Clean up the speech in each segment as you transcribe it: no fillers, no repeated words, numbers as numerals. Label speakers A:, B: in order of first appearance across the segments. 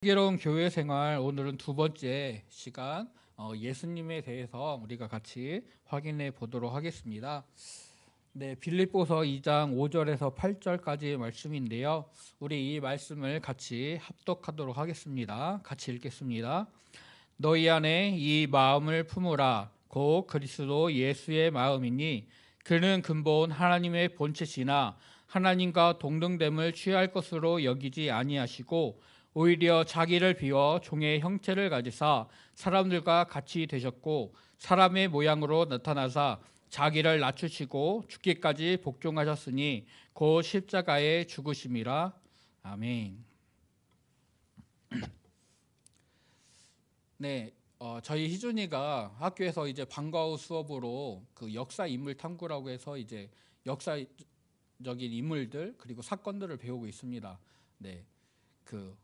A: 슬기로운 교회 생활, 오늘은 두 번째 시간, 예수님에 대해서 우리가 같이 확인해 보도록 하겠습니다. 네, 빌립보서 2장 5절에서 8절까지의 말씀인데요. 우리 이 말씀을 같이 합독하도록 하겠습니다. 같이 읽겠습니다. 너희 안에 이 마음을 품으라. 곧 그리스도 예수의 마음이니 그는 근본 하나님의 본체시나 하나님과 동등됨을 취할 것으로 여기지 아니하시고 오히려 자기를 비워 종의 형체를 가지사 사람들과 같이 되셨고 사람의 모양으로 나타나사 자기를 낮추시고 죽기까지 복종하셨으니 곧 십자가에 죽으심이라. 아멘. 네, 저희 희준이가 학교에서 이제 방과 후 수업으로 그 역사 인물 탐구라고 해서 이제 역사적인 인물들 그리고 사건들을 배우고 있습니다. 네, 그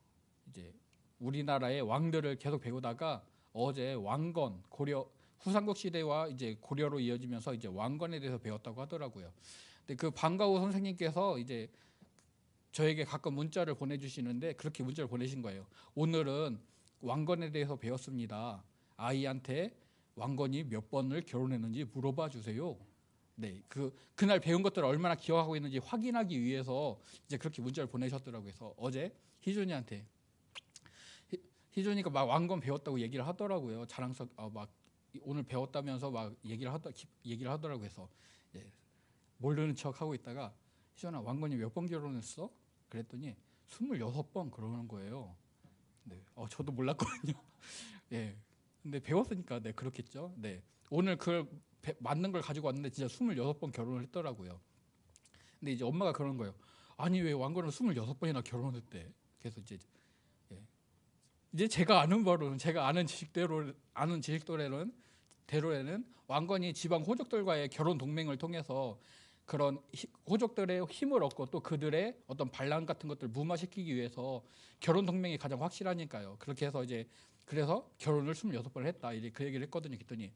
A: 이제 우리나라의 왕들을 계속 배우다가 어제 왕건 고려 후삼국 시대와 이제 고려로 이어지면서 이제 왕건에 대해서 배웠다고 하더라고요. 근데 그 방과 후 선생님께서 이제 저에게 가끔 문자를 보내주시는데 그렇게 문자를 보내신 거예요. 오늘은 왕건에 대해서 배웠습니다. 아이한테 왕건이 몇 번을 결혼했는지 물어봐 주세요. 네, 그날 배운 것들을 얼마나 기억하고 있는지 확인하기 위해서 이제 그렇게 문자를 보내셨더라고요. 그래서 어제 희준이한테 희준이가 막 왕건 배웠다고 얘기를 하더라고요. 자랑스럽 막 오늘 배웠다면서 막 얘기를 하더라고요. 그래서 예, 모르는 척 하고 있다가 희준아 왕건이 몇 번 결혼했어? 그랬더니 26번 그러는 거예요. 네, 저도 몰랐거든요. 예, 근데 배웠으니까 네 그렇겠죠. 네, 오늘 그걸 맞는 걸 가지고 왔는데 진짜 26번 결혼을 했더라고요. 근데 이제 엄마가 그런 거예요. 아니 왜 왕건은 26번이나 결혼을 했대? 그래서 예, 이제 제가 아는 바로는 제가 아는 지식대로에는 왕건이 지방 호족들과의 결혼 동맹을 통해서 그런 호족들의 힘을 얻고 또 그들의 어떤 반란 같은 것들을 무마시키기 위해서 결혼 동맹이 가장 확실하니까요. 그렇게 해서 이제 그래서 결혼을 26번을 했다. 이제 그 얘기를 했거든요. 그랬더니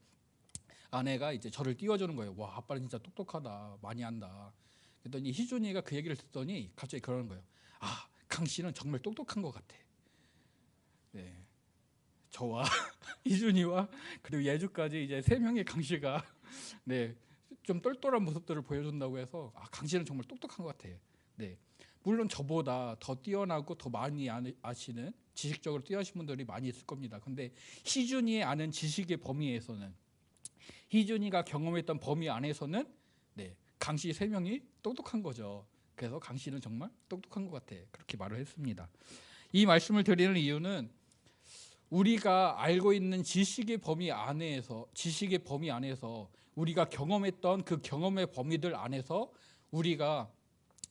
A: 아내가 이제 저를 띄워주는 거예요. 와, 아빠는 진짜 똑똑하다. 많이 안다. 그랬더니 희준이가 그 얘기를 듣더니 갑자기 그러는 거예요. 아, 강 씨는 정말 똑똑한 것 같아. 네. 저와 희준이와 그리고 예주까지 이제 세 명의 강 씨가 네, 좀 똘똘한 모습들을 보여준다고 해서 강 씨는 정말 똑똑한 것 같아. 네, 물론 저보다 더 뛰어나고 더 많이 아시는 지식적으로 뛰어나신 분들이 많이 있을 겁니다. 근데 희준이의 아는 지식의 범위에서는 희준이가 경험했던 범위 안에서는 네, 강 씨 세 명이 똑똑한 거죠. 그래서 강 씨는 정말 똑똑한 것 같아. 그렇게 말을 했습니다. 이 말씀을 드리는 이유는 우리가 알고 있는 지식의 범위 안에서 우리가 경험했던 그 경험의 범위들 안에서 우리가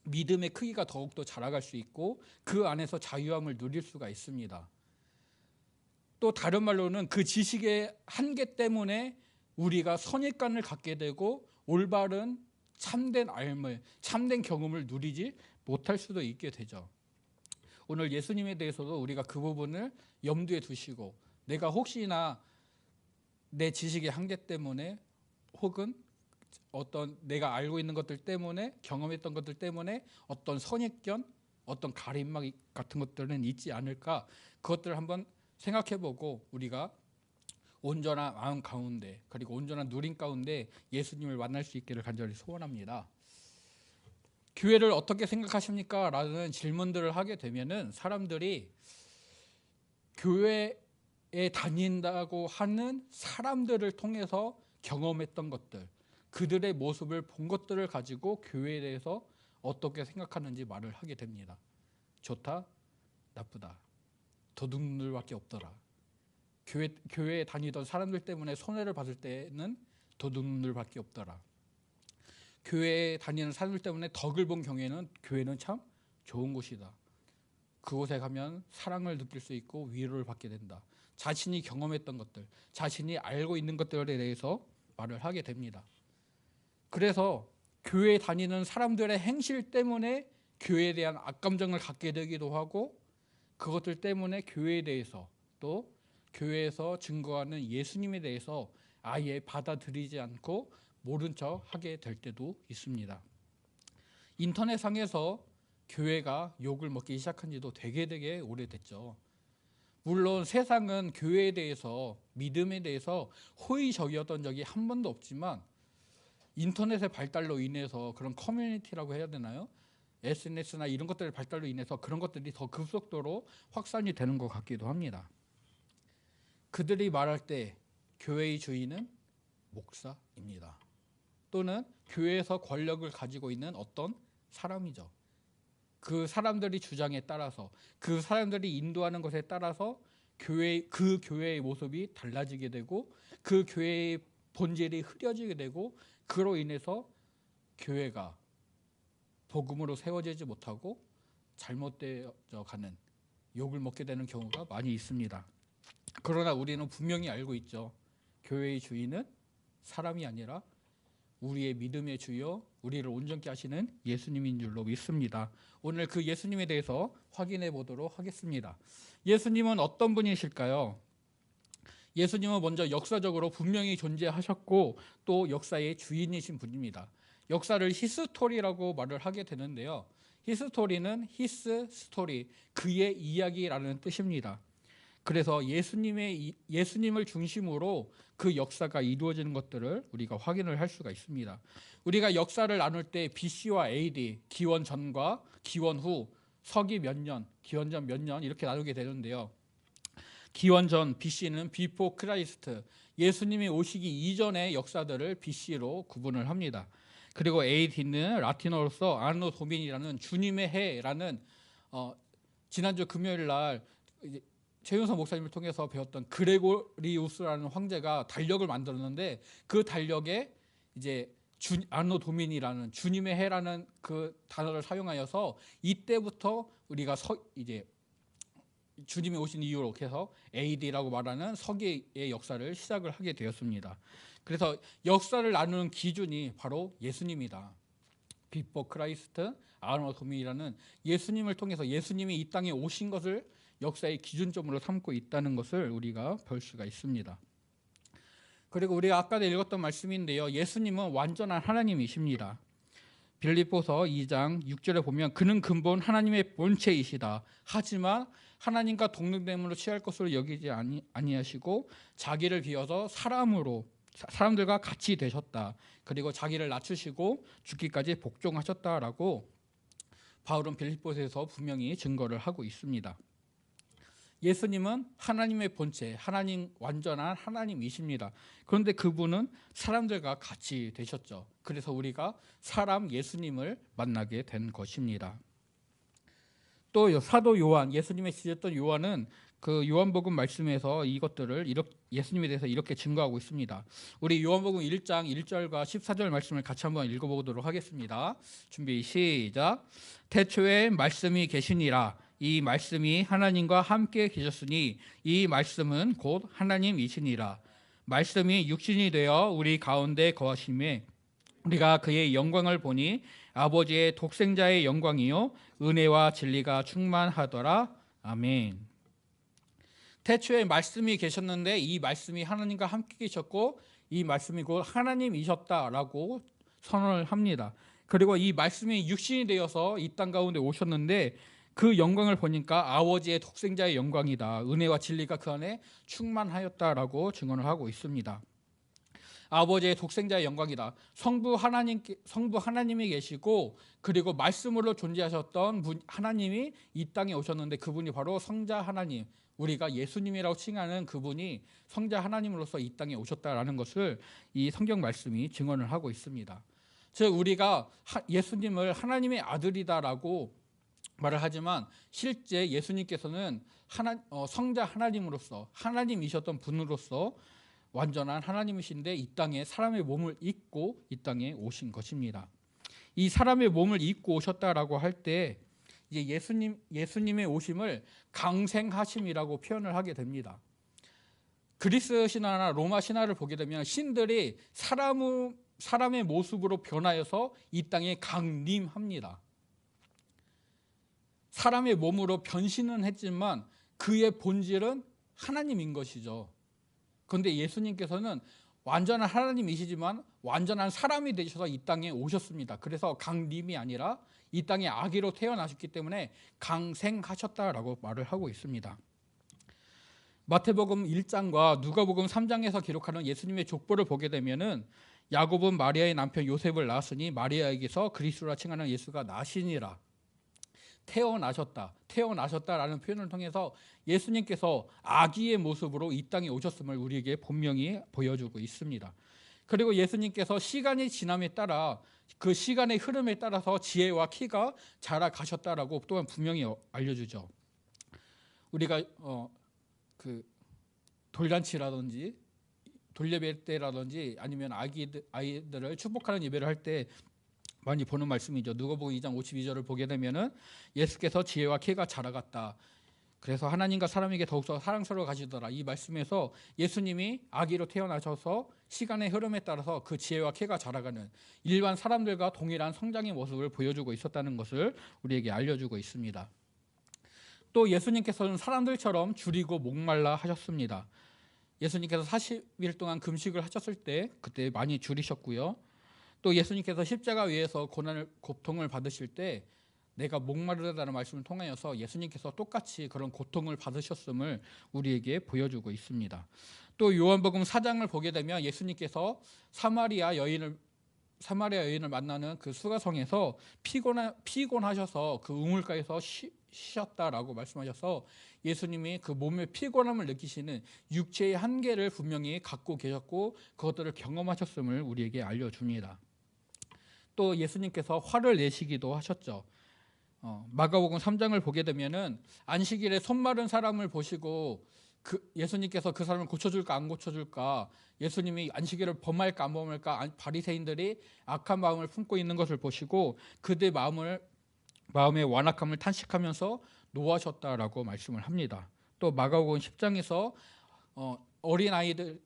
A: 믿음의 크기가 더욱더 자라갈 수 있고 그 안에서 자유함을 누릴 수가 있습니다. 또 다른 말로는 그 지식의 한계 때문에 우리가 선입관을 갖게 되고 올바른 참된 경험을 누리지 못할 수도 있게 되죠. 오늘 예수님에 대해서도 우리가 그 부분을 염두에 두시고 내가 혹시나 내 지식의 한계 때문에 혹은 어떤 내가 알고 있는 것들 때문에 경험했던 것들 때문에 어떤 선입견, 어떤 가림막 같은 것들은 있지 않을까 그것들을 한번 생각해보고 우리가 온전한 마음 가운데 그리고 온전한 누림 가운데 예수님을 만날 수 있기를 간절히 소원합니다. 교회를 어떻게 생각하십니까? 라는 질문들을 하게 되면은 사람들이 교회에 다닌다고 하는 사람들을 통해서 경험했던 것들, 그들의 모습을 본 것들을 가지고 교회에 대해서 어떻게 생각하는지 말을 하게 됩니다. 좋다, 나쁘다, 도둑놈들밖에 없더라. 교회에 다니던 사람들 때문에 손해를 받을 때는 도둑놈들밖에 없더라. 교회에 다니는 사람들 때문에 덕을 본 경우에는 교회는 참 좋은 곳이다. 그곳에 가면 사랑을 느낄 수 있고 위로를 받게 된다. 자신이 경험했던 것들, 자신이 알고 있는 것들에 대해서 말을 하게 됩니다. 그래서 교회에 다니는 사람들의 행실 때문에 교회에 대한 악감정을 갖게 되기도 하고 그것들 때문에 교회에 대해서 또 교회에서 증거하는 예수님에 대해서 아예 받아들이지 않고 모른 척 하게 될 때도 있습니다. 인터넷상에서 교회가 욕을 먹기 시작한 지도 되게 오래됐죠. 물론 세상은 교회에 대해서, 믿음에 대해서 호의적이었던 적이 한 번도 없지만 인터넷의 발달로 인해서 그런 커뮤니티라고 해야 되나요? SNS나 이런 것들의 발달로 인해서 그런 것들이 더 급속도로 확산이 되는 것 같기도 합니다. 그들이 말할 때 교회의 주인은 목사입니다. 또는 교회에서 권력을 가지고 있는 어떤 사람이죠. 그 사람들이 주장에 따라서, 그 사람들이 인도하는 것에 따라서 그 교회의 모습이 달라지게 되고 그 교회의 본질이 흐려지게 되고 그로 인해서 교회가 복음으로 세워지지 못하고 잘못되어 가는, 욕을 먹게 되는 경우가 많이 있습니다. 그러나 우리는 분명히 알고 있죠. 교회의 주인은 사람이 아니라 우리의 믿음의 주여, 우리를 온전케 하시는 예수님인 줄로 믿습니다. 오늘 그 예수님에 대해서 확인해 보도록 하겠습니다. 예수님은 어떤 분이실까요? 예수님은 먼저 역사적으로 분명히 존재하셨고 또 역사의 주인이신 분입니다. 역사를 히스토리라고 말을 하게 되는데요. 히스토리는 히스 스토리, 그의 이야기라는 뜻입니다. 그래서 예수님을 중심으로 그 역사가 이루어지는 것들을 우리가 확인을 할 수가 있습니다. 우리가 역사를 나눌 때 BC와 AD, 기원 전과 기원 후, 서기 몇 년, 기원 전 몇 년 이렇게 나누게 되는데요. 기원 전 BC는 Before Christ, 예수님이 오시기 이전의 역사들을 BC로 구분을 합니다. 그리고 AD는 라틴어로서 아노 도미니라는 주님의 해라는 지난주 금요일 날 최윤서 목사님을 통해서 배웠던 그레고리우스라는 황제가 달력을 만들었는데 그 달력에 이제 아노 도미니라는 주님의 해라는 그 단어를 사용하여서 이때부터 우리가 이제 주님이 오신 이후로 해서 AD라고 말하는 서기의 역사를 시작을 하게 되었습니다. 그래서 역사를 나누는 기준이 바로 예수님이다. Before Christ, 아노 도미니라는 예수님을 통해서 예수님이 이 땅에 오신 것을 역사의 기준점으로 삼고 있다는 것을 우리가 볼 수가 있습니다. 그리고 우리가 아까도 읽었던 말씀인데요. 예수님은 완전한 하나님이십니다. 빌립보서 2장 6절에 보면 그는 근본 하나님의 본체이시다. 하지만 하나님과 동등됨으로 취할 것으로 여기지 아니하시고 자기를 비워서 사람들과 같이 되셨다. 그리고 자기를 낮추시고 죽기까지 복종하셨다라고 바울은 빌립보서에서 분명히 증거를 하고 있습니다. 예수님은 하나님의 본체, 완전한 하나님이십니다. 그런데 그분은 사람들과 같이 되셨죠. 그래서 우리가 사람 예수님을 만나게 된 것입니다. 또 사도 요한, 예수님의 지졌던 요한은 그 요한복음 말씀에서 이것들을 예수님에 대해서 이렇게 증거하고 있습니다. 우리 요한복음 1장 1절과 14절 말씀을 같이 한번 읽어보도록 하겠습니다. 준비 시작. 태초에 말씀이 계시니라. 이 말씀이 하나님과 함께 계셨으니 이 말씀은 곧 하나님이시니라. 말씀이 육신이 되어 우리 가운데 거하심에 우리가 그의 영광을 보니 아버지의 독생자의 영광이요 은혜와 진리가 충만하더라. 아멘. 태초에 말씀이 계셨는데 이 말씀이 하나님과 함께 계셨고 이 말씀이 곧 하나님이셨다라고 선언을 합니다. 그리고 이 말씀이 육신이 되어서 이 땅 가운데 오셨는데 그 영광을 보니까 아버지의 독생자의 영광이다. 은혜와 진리가 그 안에 충만하였다라고 증언을 하고 있습니다. 아버지의 독생자의 영광이다. 성부 하나님이 계시고 그리고 말씀으로 존재하셨던 하나님이 이 땅에 오셨는데 그분이 바로 성자 하나님, 우리가 예수님이라고 칭하는 그분이 성자 하나님으로서 이 땅에 오셨다라는 것을 이 성경 말씀이 증언을 하고 있습니다. 즉 우리가 예수님을 하나님의 아들이다라고 말을 하지만 실제 예수님께서는 성자 하나님으로서 하나님이셨던 분으로서 완전한 하나님이신데 이 땅에 사람의 몸을 입고 이 땅에 오신 것입니다. 이 사람의 몸을 입고 오셨다라고 할 때 이제 예수님의 오심을 강생하심이라고 표현을 하게 됩니다. 그리스 신화나 로마 신화를 보게 되면 신들이 사람의 모습으로 변하여서 이 땅에 강림합니다. 사람의 몸으로 변신은 했지만 그의 본질은 하나님인 것이죠. 그런데 예수님께서는 완전한 하나님이시지만 완전한 사람이 되셔서 이 땅에 오셨습니다. 그래서 강림이 아니라 이 땅에 아기로 태어나셨기 때문에 강생하셨다라고 말을 하고 있습니다. 마태복음 1장과 누가복음 3장에서 기록하는 예수님의 족보를 보게 되면은 야곱은 마리아의 남편 요셉을 낳았으니 마리아에게서 그리스도라 칭하는 예수가 나시니라. 태어나셨다라는 표현을 통해서 예수님께서 아기의 모습으로 이 땅에 오셨음을 우리에게 분명히 보여주고 있습니다. 그리고 예수님께서 시간이 지남에 따라 그 시간의 흐름에 따라서 지혜와 키가 자라가셨다라고 또한 분명히 알려주죠. 우리가 그 돌잔치라든지 돌예배 때라든지 아니면 아이들을 축복하는 예배를 할 때 많이 보는 말씀이죠. 누가복음 2장 52절을 보게 되면은 예수께서 지혜와 키가 자라갔다. 그래서 하나님과 사람에게 더욱더 사랑스러워 가시더라. 이 말씀에서 예수님이 아기로 태어나셔서 시간의 흐름에 따라서 그 지혜와 키가 자라가는 일반 사람들과 동일한 성장의 모습을 보여주고 있었다는 것을 우리에게 알려주고 있습니다. 또 예수님께서는 사람들처럼 줄이고 목말라 하셨습니다. 예수님께서 40일 동안 금식을 하셨을 때 그때 많이 줄이셨고요. 또 예수님께서 십자가 위에서 고통을 받으실 때 내가 목마르다는 말씀을 통하여서 예수님께서 똑같이 그런 고통을 받으셨음을 우리에게 보여주고 있습니다. 또 요한복음 4장을 보게 되면 예수님께서 사마리아 여인을 만나는 그 수가성에서 피곤하셔서 그 우물가에서 쉬셨다라고 말씀하셔서 예수님이 그 몸의 피곤함을 느끼시는 육체의 한계를 분명히 갖고 계셨고 그것들을 경험하셨음을 우리에게 알려줍니다. 또 예수님께서 화를 내시기도 하셨죠. 마가복음 3장을 보게 되면은 안식일에 손 마른 사람을 보시고 예수님께서 그 사람을 고쳐줄까 안 고쳐줄까, 예수님이 안식일을 범할까 안 범할까, 바리새인들이 악한 마음을 품고 있는 것을 보시고 그들 마음의 완악함을 탄식하면서 노하셨다라고 말씀을 합니다. 또 마가복음 10장에서 어린 아이들이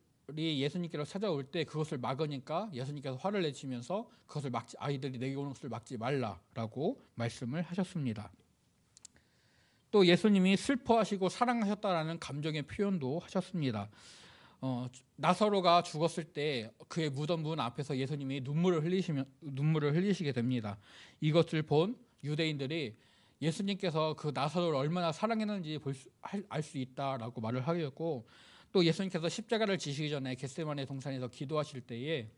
A: 예수님께로 찾아올 때 그것을 막으니까 예수님께서 화를 내시면서 그것을 아이들이 내게 오는 것을 막지 말라라고 말씀을 하셨습니다. 또 예수님이 슬퍼하시고 사랑하셨다라는 감정의 표현도 하셨습니다. 나사로가 죽었을 때 그의 무덤 문 앞에서 예수님이 눈물을 흘리시게 됩니다. 이것을 본 유대인들이 예수님께서 그 나사로를 얼마나 사랑했는지 알 수 있다라고 말을 하였고, 또 예수님께서 십자가를 지시기 전에 겟세마네 동산에서 기도하실 때에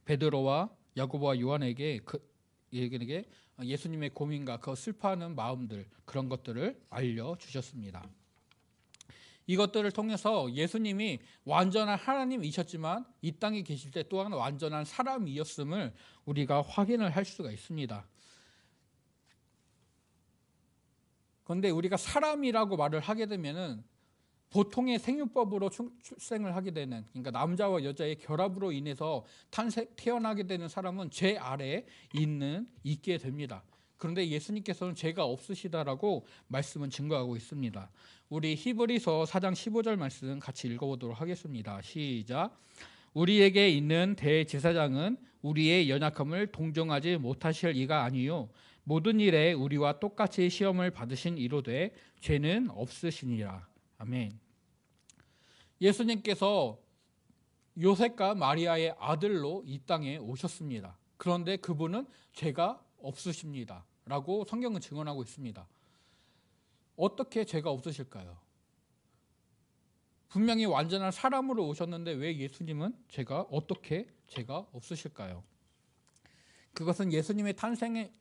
A: 베드로와 야고보와 요한에게 예수님의 고민과 그 슬퍼하는 마음들, 그런 것들을 알려주셨습니다. 이것들을 통해서 예수님이 완전한 하나님이셨지만 이 땅에 계실 때 또한 완전한 사람이었음을 우리가 확인을 할 수가 있습니다. 그런데 우리가 사람이라고 말을 하게 되면은 보통의 생육법으로 출생을 하게 되는, 그러니까 남자와 여자의 결합으로 인해서 태어나게 되는 사람은 죄 아래에 있게 됩니다. 그런데 예수님께서는 죄가 없으시다라고 말씀은 증거하고 있습니다. 우리 히브리서 4장 15절 말씀 같이 읽어보도록 하겠습니다. 시작. 우리에게 있는 대제사장은 우리의 연약함을 동정하지 못하실 이가 아니요 모든 일에 우리와 똑같이 시험을 받으신 이로되 죄는 없으시니라. 아멘. 예수님께서 요셉과 마리아의 아들로 이 땅에 오셨습니다. 그런데 그분은 죄가 없으십니다 라고 성경은 증언하고 있습니다. 어떻게 죄가 없으실까요? 분명히 완전한 사람으로 오셨는데 왜 예수님은 어떻게 죄가 없으실까요? 그것은 예수님의 탄생을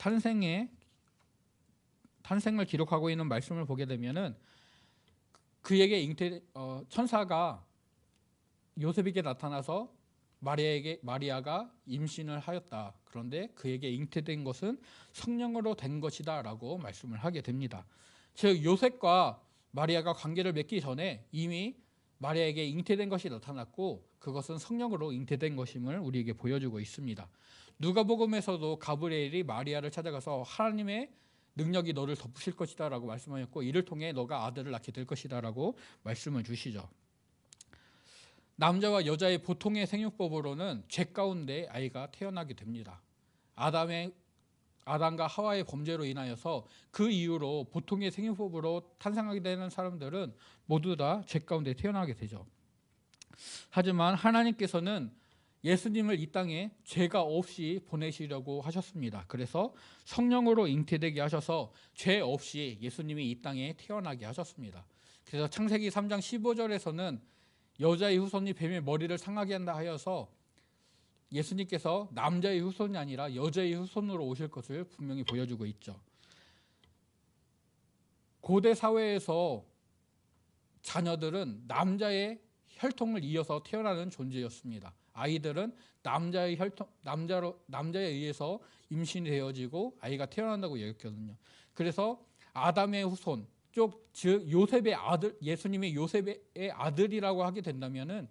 A: 기록하고 있는 말씀을 보게 되면은 그에게 천사가 요셉에게 나타나서 마리아가 임신을 하였다. 그런데 그에게 잉태된 것은 성령으로 된 것이다 라고 말씀을 하게 됩니다. 즉 요셉과 마리아가 관계를 맺기 전에 이미 마리아에게 잉태된 것이 나타났고 그것은 성령으로 잉태된 것임을 우리에게 보여주고 있습니다. 누가복음에서도 가브리엘이 마리아를 찾아가서 하나님의 능력이 너를 덮으실 것이다 라고 말씀하셨고 이를 통해 너가 아들을 낳게 될 것이다 라고 말씀을 주시죠. 남자와 여자의 보통의 생육법으로는 죄 가운데 아이가 태어나게 됩니다. 아담과 하와의 범죄로 인하여서 그 이후로 보통의 생육법으로 탄생하게 되는 사람들은 모두 다 죄 가운데 태어나게 되죠. 하지만 하나님께서는 예수님을 이 땅에 죄가 없이 보내시려고 하셨습니다. 그래서 성령으로 잉태되게 하셔서 죄 없이 예수님이 이 땅에 태어나게 하셨습니다. 그래서 창세기 3장 15절에서는 여자의 후손이 뱀의 머리를 상하게 한다 하여서 예수님께서 남자의 후손이 아니라 여자의 후손으로 오실 것을 분명히 보여주고 있죠. 고대 사회에서 자녀들은 남자의 혈통을 이어서 태어나는 존재였습니다. 아이들은 남자에 의해서 임신이 되어지고 아이가 태어난다고 여겼거든요. 그래서 아담의 후손 쪽, 즉 요셉의 아들, 예수님이 요셉의 아들이라고 하게 된다면은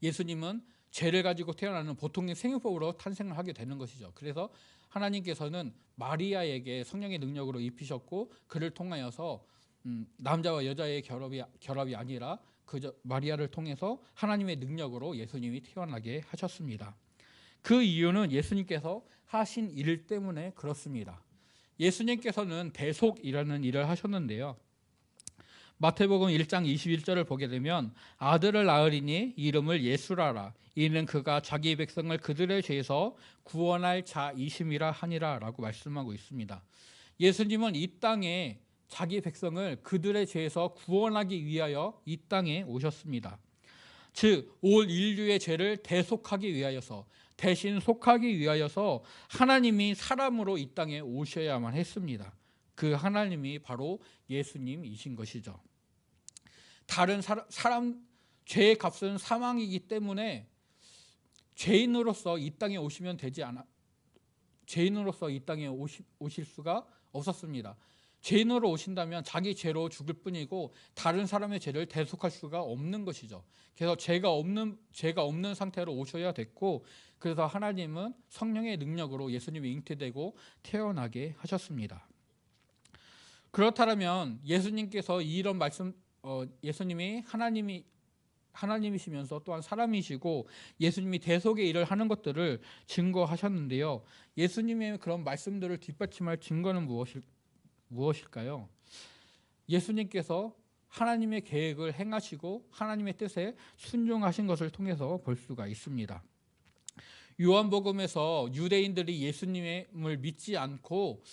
A: 예수님은 죄를 가지고 태어나는 보통의 생육법으로 탄생을 하게 되는 것이죠. 그래서 하나님께서는 마리아에게 성령의 능력으로 입히셨고 그를 통하여서 남자와 여자의 결합이 아니라 그저 마리아를 통해서 하나님의 능력으로 예수님이 태어나게 하셨습니다. 그 이유는 예수님께서 하신 일 때문에 그렇습니다. 예수님께서는 대속이라는 일을 하셨는데요. 마태복음 1장 21절을 보게 되면 아들을 낳으리니 이름을 예수라라. 이는 그가 자기 백성을 그들의 죄에서 구원할 자이심이라 하니라 라고 말씀하고 있습니다. 예수님은 이 땅에 자기 백성을 그들의 죄에서 구원하기 위하여 이 땅에 오셨습니다. 즉 올 인류의 죄를 대속하기 위하여서, 대신 속하기 위하여서 하나님이 사람으로 이 땅에 오셔야만 했습니다. 그 하나님이 바로 예수님이신 것이죠. 다른 사람 죄의 값은 사망이기 때문에 죄인으로서 이 땅에 오시면 되지 않아, 죄인으로서 이 땅에 오실 수가 없었습니다. 죄인으로 오신다면 자기 죄로 죽을 뿐이고 다른 사람의 죄를 대속할 수가 없는 것이죠. 그래서 죄가 없는 상태로 오셔야 됐고, 그래서 하나님은 성령의 능력으로 예수님이 잉태되고 태어나게 하셨습니다. 그렇다면 예수님께서 이런 말씀, 예수님이 하나님이시면서 또한 사람이시고 예수님이 대속의 일을 하는 것들을 증거하셨는데요. 예수님의 그런 말씀들을 뒷받침할 증거는 무엇일까요? 예수님께서 하나님의 계획을 행하시고 하나님의 뜻에 순종하신 것을 통해서 볼 수가 있습니다. 요한복음에서 유대인들이 예수님을 믿지 않고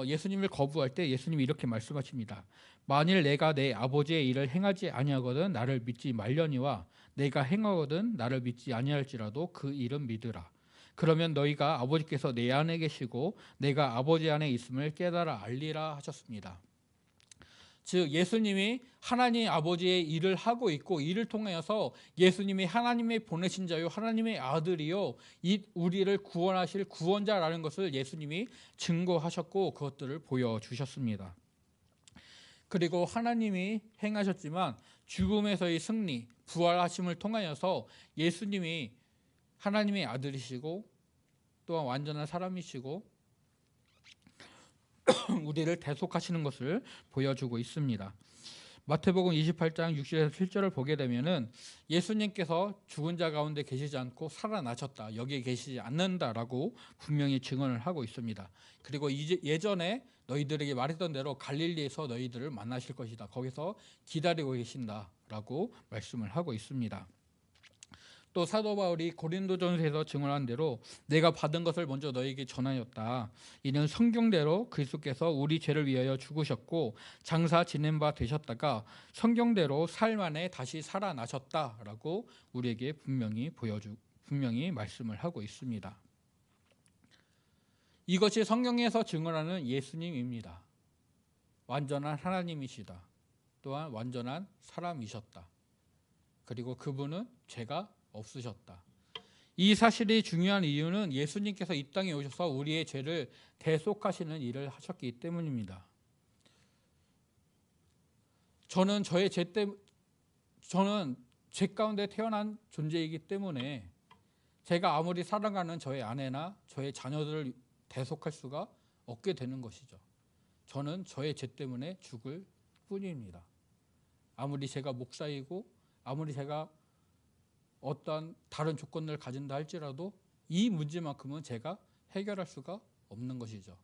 A: 예수님을 거부할 때 예수님이 이렇게 말씀하십니다. 만일 내가 내 아버지의 일을 행하지 아니하거든 나를 믿지 말려니와 내가 행하거든 나를 믿지 아니할지라도 그 일은 믿으라. 그러면 너희가 아버지께서 내 안에 계시고 내가 아버지 안에 있음을 깨달아 알리라 하셨습니다. 즉 예수님이 하나님 아버지의 일을 하고 있고 이를 통하여서 예수님이 하나님의 보내신 자요 하나님의 아들이요 우리를 구원하실 구원자라는 것을 예수님이 증거하셨고 그것들을 보여주셨습니다. 그리고 하나님이 행하셨지만 죽음에서의 승리, 부활하심을 통하여서 예수님이 하나님의 아들이시고 또한 완전한 사람이시고 우리를 대속하시는 것을 보여주고 있습니다. 마태복음 28장 6절에서 7절을 보게 되면은 예수님께서 죽은 자 가운데 계시지 않고 살아나셨다, 여기에 계시지 않는다라고 분명히 증언을 하고 있습니다. 그리고 예전에 너희들에게 말했던 대로 갈릴리에서 너희들을 만나실 것이다, 거기서 기다리고 계신다라고 말씀을 하고 있습니다. 또 사도 바울이 고린도전서에서 증언한 대로 내가 받은 것을 먼저 너희에게 전하였다. 이는 성경대로 그리스도께서 우리 죄를 위하여 죽으셨고 장사 지낸 바 되셨다가 성경대로 삶 안에 다시 살아나셨다라고 우리에게 분명히 말씀을 하고 있습니다. 이것이 성경에서 증언하는 예수님입니다. 완전한 하나님이시다. 또한 완전한 사람이셨다. 그리고 그분은 죄가 없으셨다. 이 사실이 중요한 이유는 예수님께서 이 땅에 오셔서 우리의 죄를 대속하시는 일을 하셨기 때문입니다. 저는 죄 가운데 태어난 존재이기 때문에 제가 아무리 사랑하는 저의 아내나 저의 자녀들을 대속할 수가 없게 되는 것이죠. 저는 저의 죄 때문에 죽을 뿐입니다. 아무리 제가 목사이고 아무리 제가 어떠한 다른 조건을 가진다 할지라도 이 문제만큼은 제가 해결할 수가 없는 것이죠.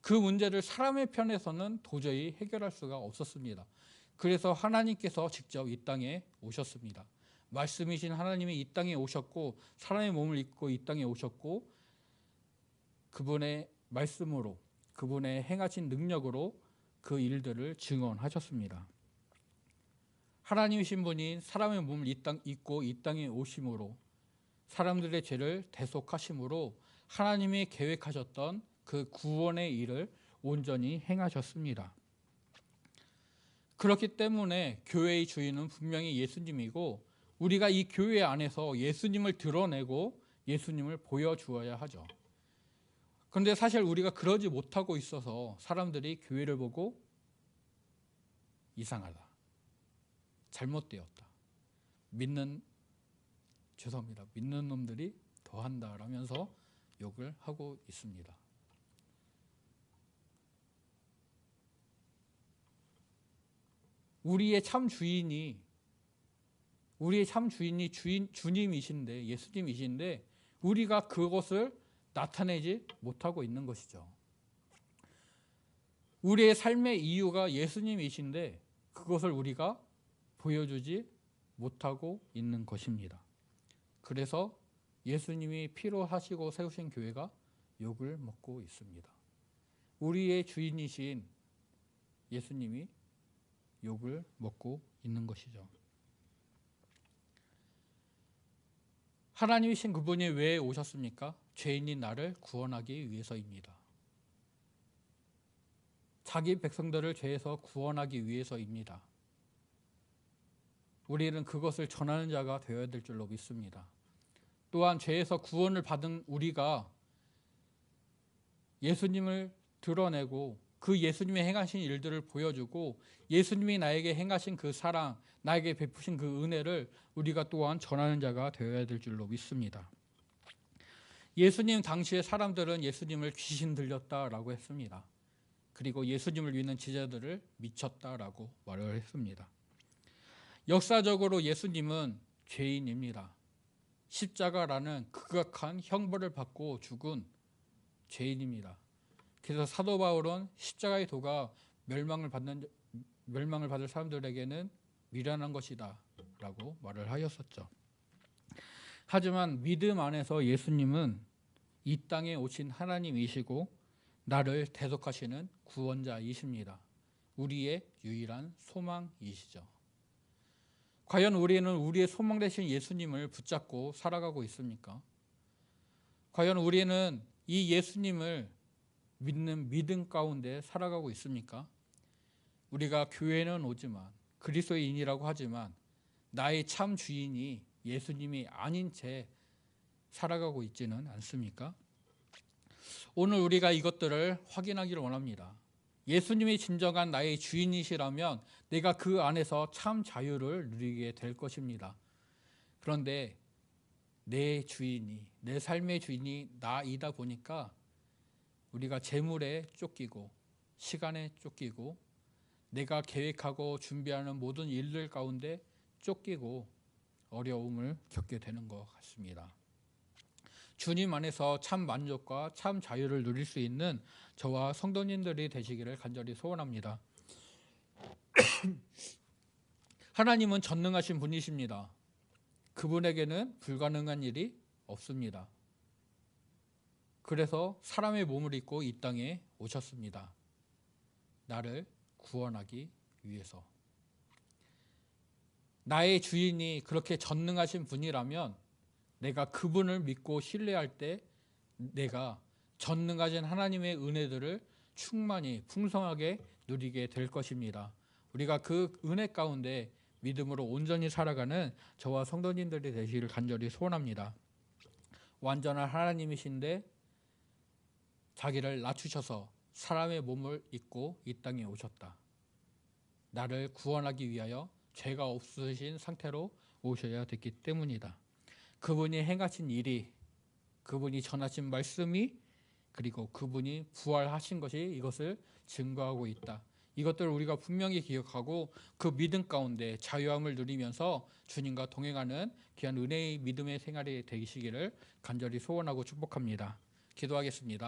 A: 그 문제를 사람의 편에서는 도저히 해결할 수가 없었습니다. 그래서 하나님께서 직접 이 땅에 오셨습니다. 말씀이신 하나님이 이 땅에 오셨고 사람의 몸을 입고 이 땅에 오셨고 그분의 말씀으로 그분의 행하신 능력으로 그 일들을 증언하셨습니다. 하나님이신 분이 사람의 몸을 입고 이 땅에 오심으로 사람들의 죄를 대속하심으로 하나님이 계획하셨던 그 구원의 일을 온전히 행하셨습니다. 그렇기 때문에 교회의 주인은 분명히 예수님이고 우리가 이 교회 안에서 예수님을 드러내고 예수님을 보여주어야 하죠. 그런데 사실 우리가 그러지 못하고 있어서 사람들이 교회를 보고 이상하다, 잘못되었다, 믿는 놈들이 더한다 라면서 욕을 하고 있습니다. 우리의 참 주인이 주님이신데, 예수님이신데 우리가 그것을 나타내지 못하고 있는 것이죠. 우리의 삶의 이유가 예수님이신데 그것을 우리가 보여주지 못하고 있는 것입니다. 그래서 예수님이 피로 하시고 세우신 교회가 욕을 먹고 있습니다. 우리의 주인이신 예수님이 욕을 먹고 있는 것이죠. 하나님이신 그분이 왜 오셨습니까? 죄인인 나를 구원하기 위해서입니다. 자기 백성들을 죄에서 구원하기 위해서입니다. 우리는 그것을 전하는 자가 되어야 될 줄로 믿습니다. 또한 죄에서 구원을 받은 우리가 예수님을 드러내고 그 예수님의 행하신 일들을 보여주고 예수님이 나에게 행하신 그 사랑, 나에게 베푸신 그 은혜를 우리가 또한 전하는 자가 되어야 될 줄로 믿습니다. 예수님 당시의 사람들은 예수님을 귀신 들렸다라고 했습니다. 그리고 예수님을 믿는 제자들을 미쳤다라고 말을 했습니다. 역사적으로 예수님은 죄인입니다. 십자가라는 극악한 형벌을 받고 죽은 죄인입니다. 그래서 사도 바울은 십자가의 도가 멸망을 받을 사람들에게는 미련한 것이다 라고 말을 하였었죠. 하지만 믿음 안에서 예수님은 이 땅에 오신 하나님이시고 나를 대속하시는 구원자이십니다. 우리의 유일한 소망이시죠. 과연 우리는 우리의 소망 되신 예수님을 붙잡고 살아가고 있습니까? 과연 우리는 이 예수님을 믿는 믿음 가운데 살아가고 있습니까? 우리가 교회는 오지만 그리스도인이라고 하지만 나의 참 주인이 예수님이 아닌 채 살아가고 있지는 않습니까? 오늘 우리가 이것들을 확인하기를 원합니다. 예수님이 진정한 나의 주인이시라면 내가 그 안에서 참 자유를 누리게 될 것입니다. 그런데 내 주인이, 내 삶의 주인이 나이다 보니까 우리가 재물에 쫓기고 시간에 쫓기고 내가 계획하고 준비하는 모든 일들 가운데 쫓기고 어려움을 겪게 되는 것 같습니다. 주님 안에서 참 만족과 참 자유를 누릴 수 있는 저와 성도님들이 되시기를 간절히 소원합니다. 하나님은 전능하신 분이십니다. 그분에게는 불가능한 일이 없습니다. 그래서 사람의 몸을 입고 이 땅에 오셨습니다. 나를 구원하기 위해서. 나의 주인이 그렇게 전능하신 분이라면 내가 그분을 믿고 신뢰할 때 내가 전능하신 하나님의 은혜들을 충만히 풍성하게 누리게 될 것입니다. 우리가 그 은혜 가운데 믿음으로 온전히 살아가는 저와 성도님들이 되시기를 간절히 소원합니다. 완전한 하나님이신데 자기를 낮추셔서 사람의 몸을 입고 이 땅에 오셨다. 나를 구원하기 위하여 죄가 없으신 상태로 오셔야 됐기 때문이다. 그분이 행하신 일이, 그분이 전하신 말씀이, 그리고 그분이 부활하신 것이 이것을 증거하고 있다. 이것들을 우리가 분명히 기억하고 그 믿음 가운데 자유함을 누리면서 주님과 동행하는 귀한 은혜의 믿음의 생활이 되시기를 간절히 소원하고 축복합니다. 기도하겠습니다.